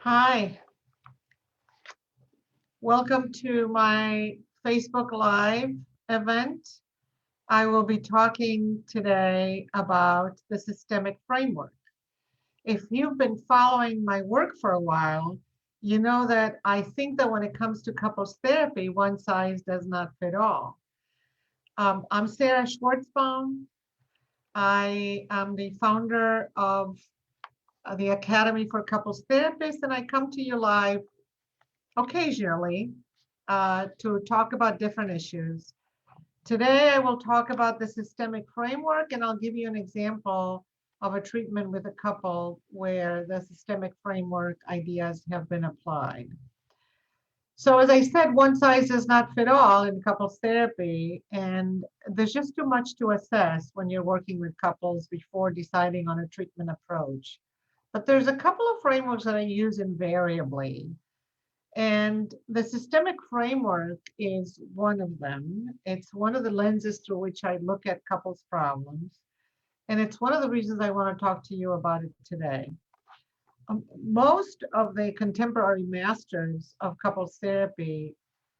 Hi, welcome to my Facebook Live event. I will be talking today about the systemic framework. If you've been following my work for a while, you know that I think that when it comes to couples therapy, one size does not fit all. I'm Sarah Schwartzbaum. I am the founder of the Academy for Couples Therapists, and I come to you live occasionally to talk about different issues. Today, I will talk about the systemic framework, and I'll give you an example of a treatment with a couple where the systemic framework ideas have been applied. So as I said, one size does not fit all in couples therapy, and there's just too much to assess when you're working with couples before deciding on a treatment approach. But there's a couple of frameworks that I use invariably, and the systemic framework is one of them. It's one of the lenses through which I look at couples problems. And it's one of the reasons I want to talk to you about it today. Most of the contemporary masters of couples therapy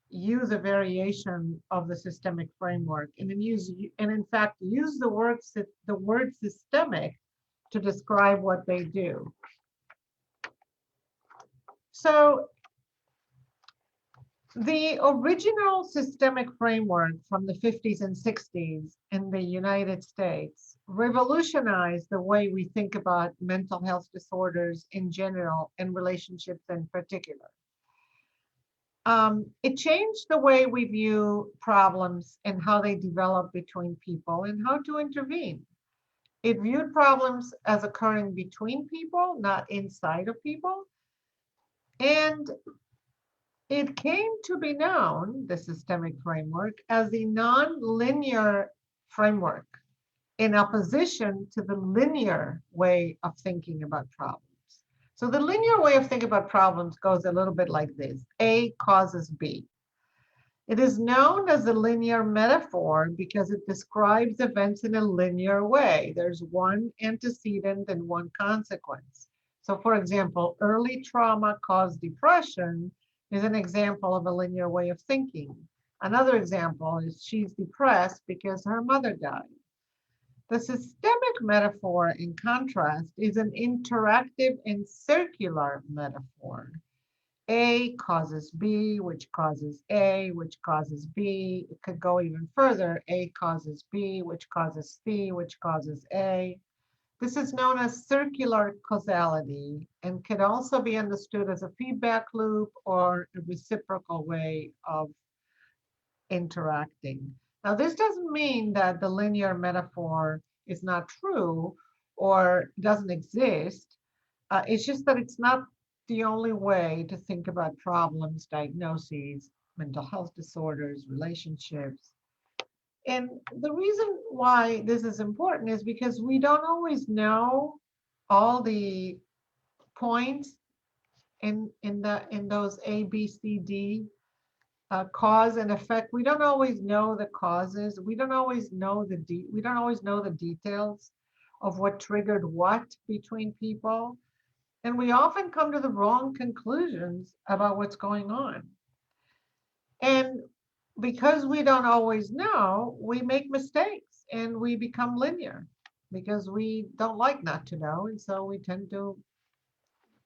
use a variation of the systemic framework and in fact use the word systemic to describe what they do. So the original systemic framework from the 50s and 60s in the United States revolutionized the way we think about mental health disorders in general and relationships in particular. It changed the way we view problems and how they develop between people and how to intervene. It viewed problems as occurring between people, not inside of people. And it came to be known, the systemic framework, as the nonlinear framework in opposition to the linear way of thinking about problems. So the linear way of thinking about problems goes a little bit like this: A causes B. It is known as a linear metaphor because it describes events in a linear way. There's one antecedent and one consequence. So for example, early trauma caused depression is an example of a linear way of thinking. Another example is she's depressed because her mother died. The systemic metaphor, in contrast, is an interactive and circular metaphor. A causes B, which causes A, which causes B. It could go even further. A causes B, which causes C, which causes A. This is known as circular causality and can also be understood as a feedback loop or a reciprocal way of interacting. Now, this doesn't mean that the linear metaphor is not true or doesn't exist. It's just that it's not the only way to think about problems, diagnoses, mental health disorders, relationships. And the reason why this is important is because we don't always know all the points in those A, B, C, D cause and effect. We don't always know the causes. We don't always know we don't always know the details of what triggered what between people. And we often come to the wrong conclusions about what's going on. And because we don't always know, we make mistakes and we become linear because we don't like not to know. And so we tend to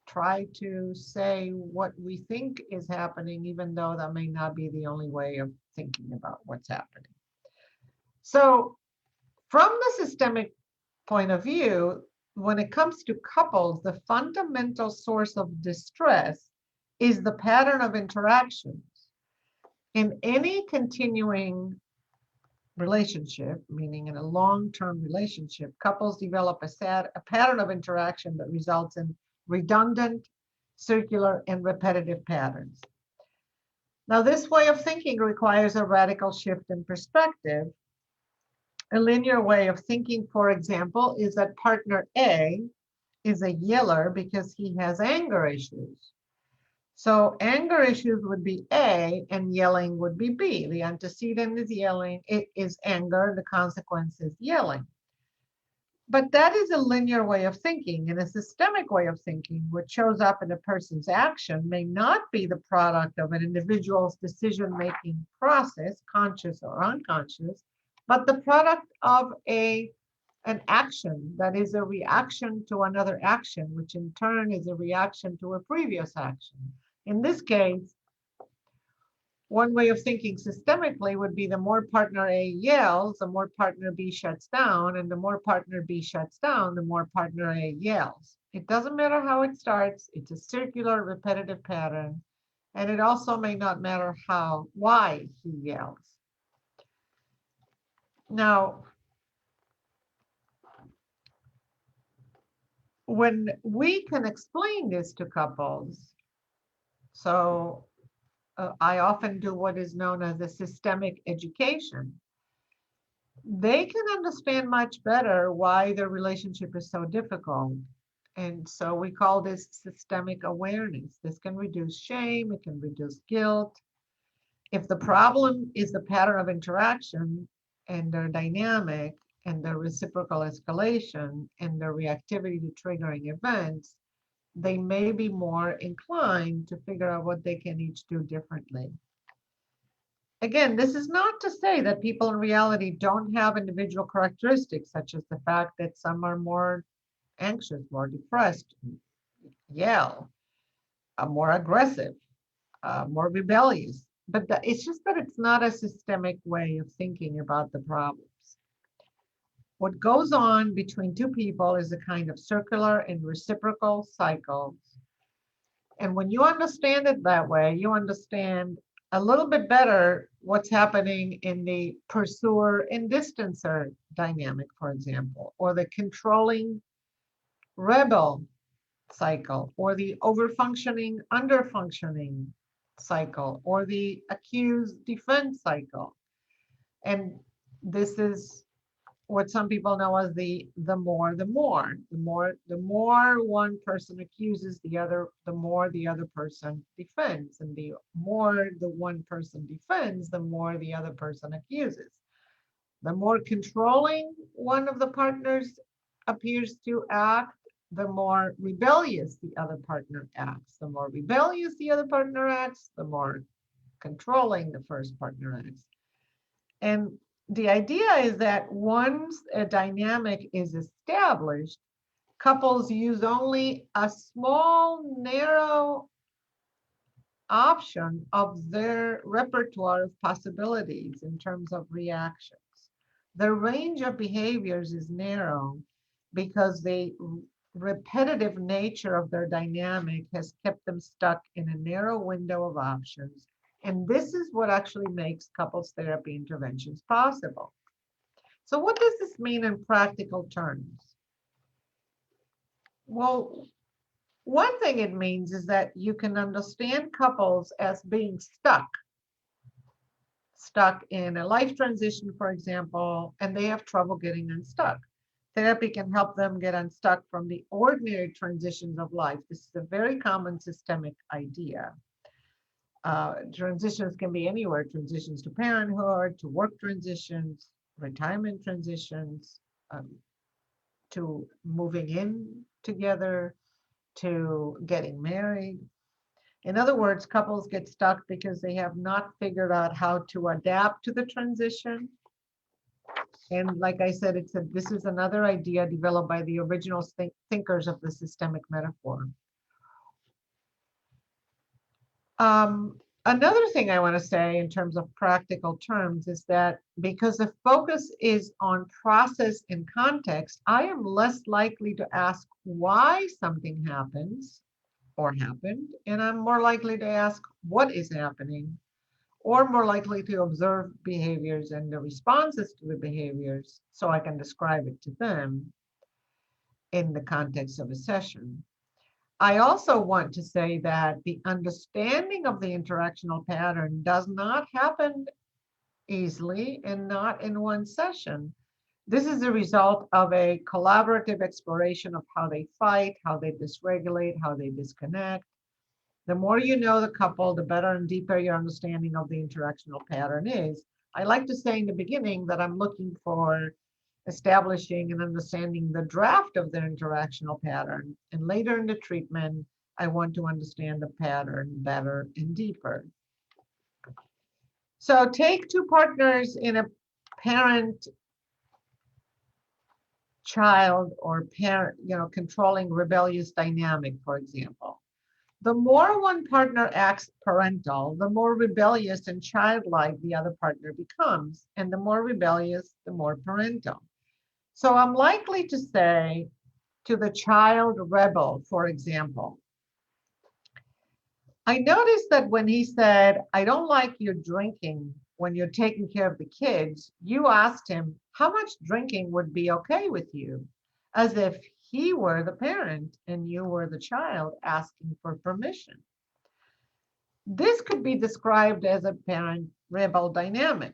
try to say what we think is happening, even though that may not be the only way of thinking about what's happening. So, from the systemic point of view, when it comes to couples, the fundamental source of distress is the pattern of interactions. In any continuing relationship, meaning in a long-term relationship, couples develop a pattern of interaction that results in redundant, circular, and repetitive patterns. Now, this way of thinking requires a radical shift in perspective. A linear way of thinking, for example, is that partner A is a yeller because he has anger issues. So anger issues would be A and yelling would be B. The antecedent is yelling, it is anger, the consequence is yelling. But that is a linear way of thinking, and a systemic way of thinking, which shows up in a person's action, may not be the product of an individual's decision-making process, conscious or unconscious, but the product of an action that is a reaction to another action, which in turn is a reaction to a previous action. In this case, one way of thinking systemically would be the more partner A yells, the more partner B shuts down, and the more partner B shuts down, the more partner A yells. It doesn't matter how it starts, it's a circular repetitive pattern, and it also may not matter why he yells. Now, when we can explain this to couples, so I often do what is known as a systemic education. They can understand much better why their relationship is so difficult. And so we call this systemic awareness. This can reduce shame, it can reduce guilt. If the problem is the pattern of interaction and their dynamic and their reciprocal escalation and their reactivity to triggering events, they may be more inclined to figure out what they can each do differently. Again, this is not to say that people in reality don't have individual characteristics, such as the fact that some are more anxious, more depressed, yell, more aggressive, more rebellious. But it's just that it's not a systemic way of thinking about the problems. What goes on between two people is a kind of circular and reciprocal cycle. And when you understand it that way, you understand a little bit better what's happening in the pursuer and distancer dynamic, for example, or the controlling rebel cycle, or the overfunctioning underfunctioning cycle, or the accused defense cycle. And this is what some people know as the more one person accuses the other, the more the other person defends, and the more the one person defends, the more the other person accuses. The more controlling one of the partners appears to act, the more rebellious the other partner acts. The more rebellious the other partner acts, the more controlling the first partner acts. And the idea is that once a dynamic is established, couples use only a small, narrow option of their repertoire of possibilities in terms of reactions. The range of behaviors is narrow because the repetitive nature of their dynamic has kept them stuck in a narrow window of options. And this is what actually makes couples therapy interventions possible. So what does this mean in practical terms? Well, one thing it means is that you can understand couples as being stuck in a life transition, for example, and they have trouble getting unstuck. Therapy can help them get unstuck from the ordinary transitions of life. This is a very common systemic idea. Transitions can be anywhere, transitions to parenthood, to work transitions, retirement transitions, to moving in together, to getting married. In other words, couples get stuck because they have not figured out how to adapt to the transition. And like I said, this is another idea developed by the original thinkers of the systemic metaphor. Another thing I want to say in terms of practical terms is that because the focus is on process and context, I am less likely to ask why something happens or happened, and I'm more likely to ask what is happening, or more likely to observe behaviors and the responses to the behaviors so I can describe it to them in the context of a session. I also want to say that the understanding of the interactional pattern does not happen easily and not in one session. This is a result of a collaborative exploration of how they fight, how they dysregulate, how they disconnect. The more you know the couple, the better and deeper your understanding of the interactional pattern is. I like to say in the beginning that I'm looking for establishing and understanding the draft of their interactional pattern. And later in the treatment, I want to understand the pattern better and deeper. So take two partners in a parent child or parent, controlling rebellious dynamic, for example. The more one partner acts parental, the more rebellious and childlike the other partner becomes. And the more rebellious, the more parental. So I'm likely to say to the child rebel, for example, I noticed that when he said, I don't like your drinking when you're taking care of the kids, you asked him how much drinking would be okay with you, as if he were the parent and you were the child asking for permission. This could be described as a parent rebel dynamic.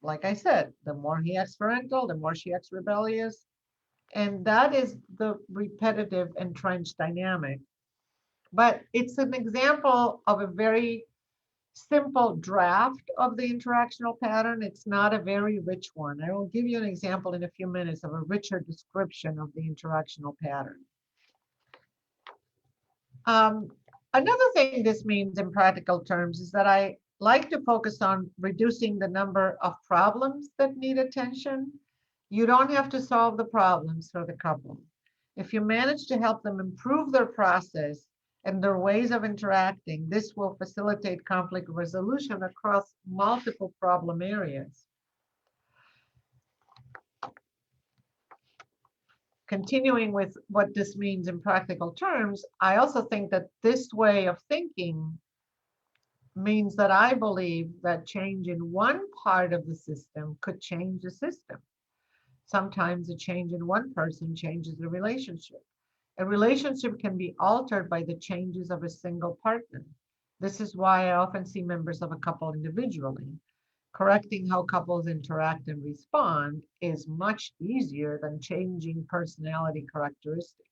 Like I said, the more he acts parental, the more she acts rebellious. And that is the repetitive entrenched dynamic. But it's an example of a very simple draft of the interactional pattern. It's not a very rich one. I will give you an example in a few minutes of a richer description of the interactional pattern. Another thing this means in practical terms is that I like to focus on reducing the number of problems that need attention. You don't have to solve the problems for the couple. If you manage to help them improve their process and their ways of interacting, this will facilitate conflict resolution across multiple problem areas. Continuing with what this means in practical terms, I also think that this way of thinking means that I believe that change in one part of the system could change the system. Sometimes a change in one person changes the relationship. A relationship can be altered by the changes of a single partner. This is why I often see members of a couple individually. Correcting how couples interact and respond is much easier than changing personality characteristics.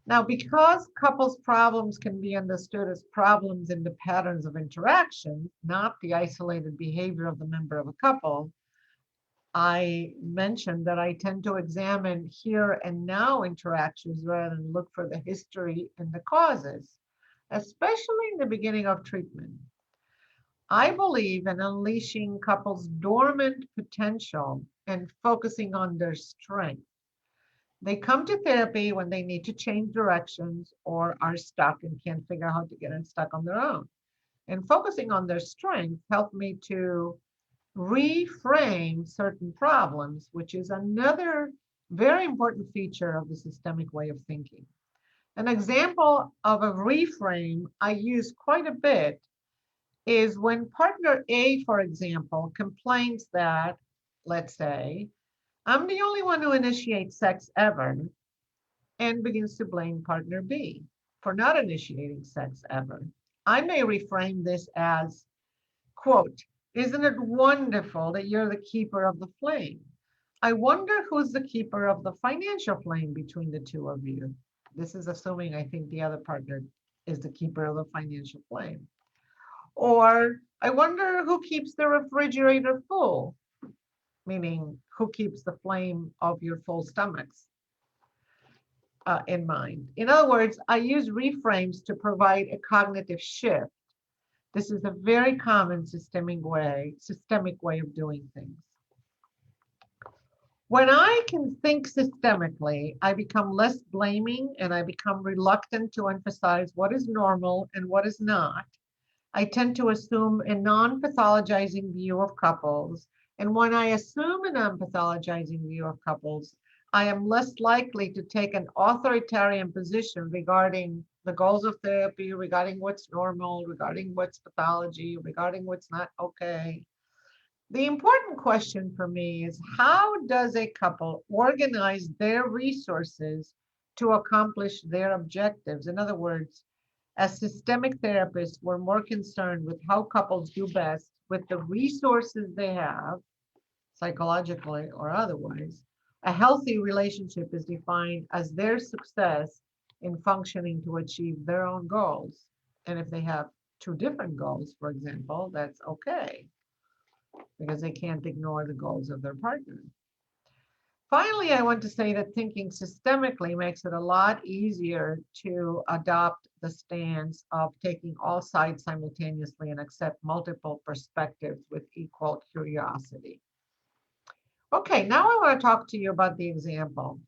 Now, because couples' problems can be understood as problems in the patterns of interaction, not the isolated behavior of the member of a couple, I mentioned that I tend to examine here and now interactions rather than look for the history and the causes, especially in the beginning of treatment. I believe in unleashing couples' dormant potential and focusing on their strength. They come to therapy when they need to change directions or are stuck and can't figure out how to get unstuck on their own. And focusing on their strength helped me to reframe certain problems, which is another very important feature of the systemic way of thinking. An example of a reframe I use quite a bit is when partner A, for example, complains that, let's say, I'm the only one who initiates sex ever, and begins to blame partner B for not initiating sex ever. I may reframe this as, quote, isn't it wonderful that you're the keeper of the flame? I wonder who's the keeper of the financial flame between the two of you. This is assuming I think the other partner is the keeper of the financial flame. Or I wonder who keeps the refrigerator full, meaning who keeps the flame of your full stomachs in mind. In other words, I use reframes to provide a cognitive shift. This is a very common systemic way of doing things. When I can think systemically, I become less blaming and I become reluctant to emphasize what is normal and what is not. I tend to assume a non-pathologizing view of couples. And when I assume a non-pathologizing view of couples, I am less likely to take an authoritarian position regarding the goals of therapy, regarding what's normal, regarding what's pathology, regarding what's not okay. The important question for me is, how does a couple organize their resources to accomplish their objectives? In other words, as systemic therapists, we're more concerned with how couples do best with the resources they have, psychologically or otherwise. A healthy relationship is defined as their success in functioning to achieve their own goals. And if they have two different goals, for example, that's okay. because they can't ignore the goals of their partner. Finally, I want to say that thinking systemically makes it a lot easier to adopt the stance of taking all sides simultaneously and accept multiple perspectives with equal curiosity. Okay, now I want to talk to you about the example.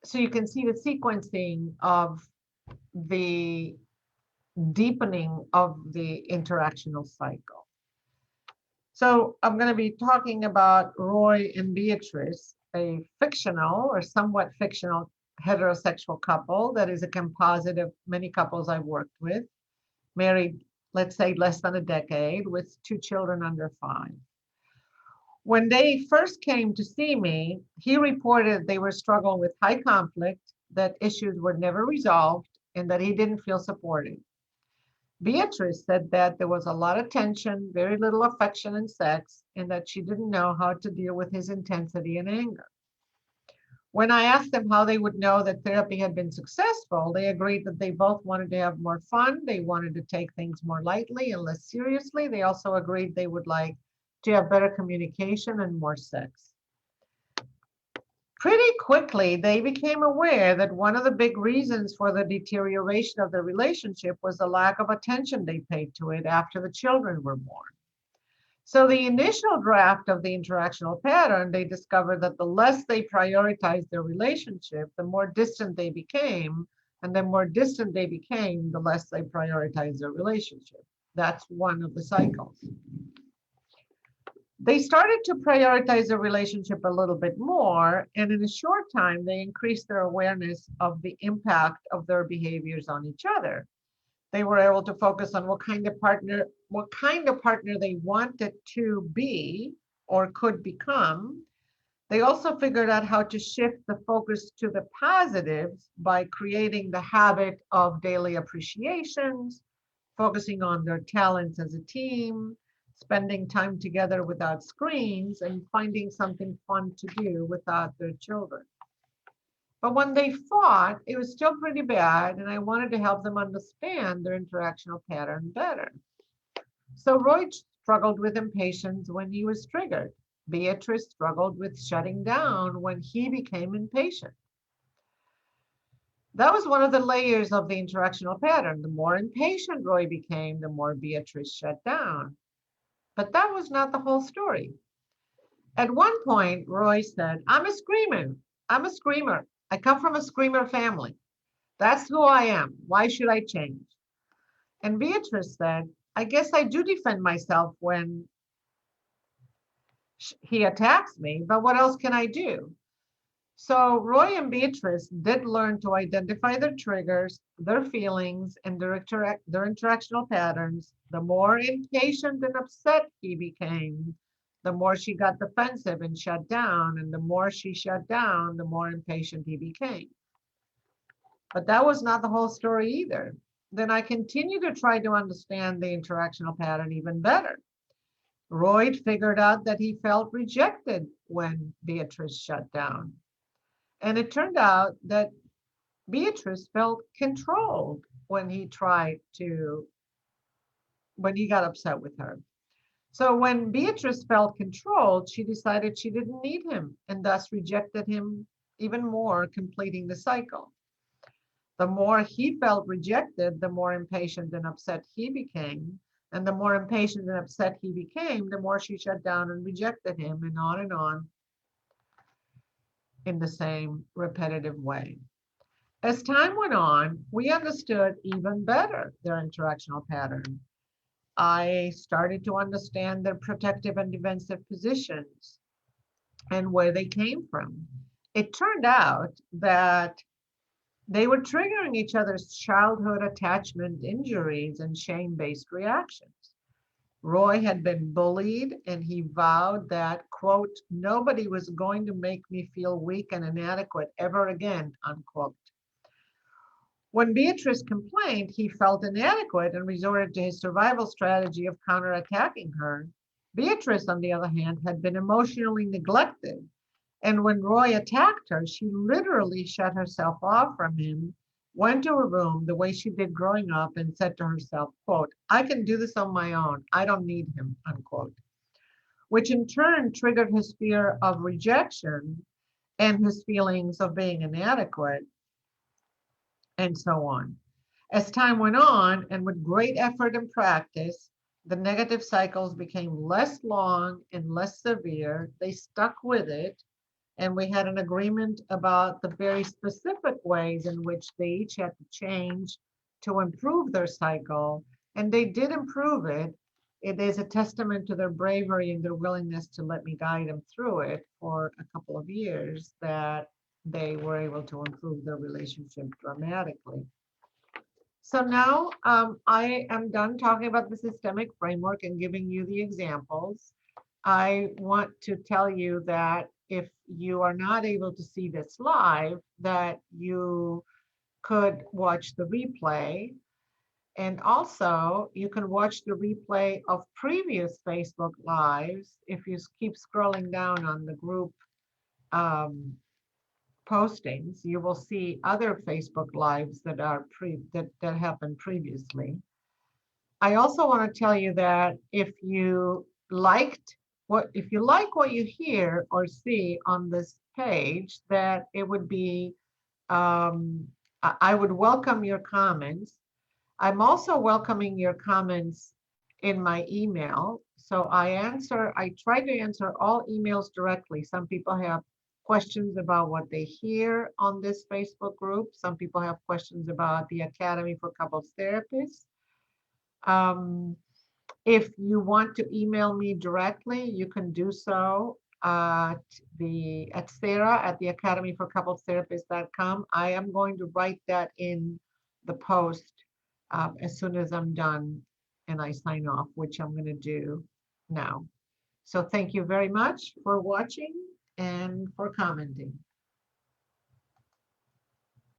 So you can see the sequencing of the deepening of the interactional cycle. So I'm going to be talking about Roy and Beatrice, a fictional or somewhat fictional heterosexual couple that is a composite of many couples I've worked with, married, let's say, less than a decade, with 2 children under 5. When they first came to see me, he reported they were struggling with high conflict, that issues were never resolved, and that he didn't feel supported. Beatrice said that there was a lot of tension, very little affection and sex, and that she didn't know how to deal with his intensity and anger. When I asked them how they would know that therapy had been successful, they agreed that they both wanted to have more fun. They wanted to take things more lightly and less seriously. They also agreed they would like to have better communication and more sex. Pretty quickly, they became aware that one of the big reasons for the deterioration of the relationship was the lack of attention they paid to it after the children were born. So the initial draft of the interactional pattern, they discovered that the less they prioritized their relationship, the more distant they became, and the more distant they became, the less they prioritized their relationship. That's one of the cycles. They started to prioritize their relationship a little bit more, and in a short time, they increased their awareness of the impact of their behaviors on each other. They were able to focus on what kind of partner they wanted to be or could become. They also figured out how to shift the focus to the positives by creating the habit of daily appreciations, focusing on their talents as a team, spending time together without screens, and finding something fun to do without their children. But when they fought, it was still pretty bad, and I wanted to help them understand their interactional pattern better. So Roy struggled with impatience when he was triggered. Beatrice struggled with shutting down when he became impatient. That was one of the layers of the interactional pattern. The more impatient Roy became, the more Beatrice shut down. But that was not the whole story. At one point, Roy said, I'm a screamer. I'm a screamer. I come from a screamer family. That's who I am. Why should I change? And Beatrice said, I guess I do defend myself when he attacks me, but what else can I do? So Roy and Beatrice did learn to identify their triggers, their feelings, and their interactional patterns. The more impatient and upset he became, the more she got defensive and shut down. And the more she shut down, the more impatient he became. But that was not the whole story either. Then I continued to try to understand the interactional pattern even better. Roy figured out that he felt rejected when Beatrice shut down. And it turned out that Beatrice felt controlled when he got upset with her. So when Beatrice felt controlled, she decided she didn't need him and thus rejected him even more, completing the cycle. The more he felt rejected, the more impatient and upset he became. And the more impatient and upset he became, the more she shut down and rejected him, and on in the same repetitive way. As time went on, we understood even better their interactional pattern. I started to understand their protective and defensive positions and where they came from. It turned out that they were triggering each other's childhood attachment injuries and shame-based reactions. Roy had been bullied, and he vowed that, quote, nobody was going to make me feel weak and inadequate ever again, unquote. When Beatrice complained, he felt inadequate and resorted to his survival strategy of counterattacking her. Beatrice, on the other hand, had been emotionally neglected. And when Roy attacked her, she literally shut herself off from him went to her room the way she did growing up and said to herself, quote, I can do this on my own. I don't need him, unquote, which in turn triggered his fear of rejection and his feelings of being inadequate and so on. As time went on, and with great effort and practice, the negative cycles became less long and less severe. They stuck with it, and we had an agreement about the very specific ways in which they each had to change to improve their cycle. And they did improve it. It is a testament to their bravery and their willingness to let me guide them through it for a couple of years that they were able to improve their relationship dramatically. So now I am done talking about the systemic framework and giving you the examples. I want to tell you that if you are not able to see this live, that you could watch the replay. And also, you can watch the replay of previous Facebook Lives if you keep scrolling down on the group um, postings, you will see other Facebook Lives that are that happened previously. I also want to tell you that if you like what you hear or see on this page, that it would be I would welcome your comments. I'm also welcoming your comments in my email. So I try to answer all emails directly. Some people have questions about what they hear on this Facebook group. Some people have questions about the Academy for Couples Therapists. Um, if you want to email me directly, you can do so at Sarah at the Academy for Couples Therapists.com. I am going to write that in the post as soon as I'm done and I sign off, which I'm going to do now. So thank you very much for watching and for commenting.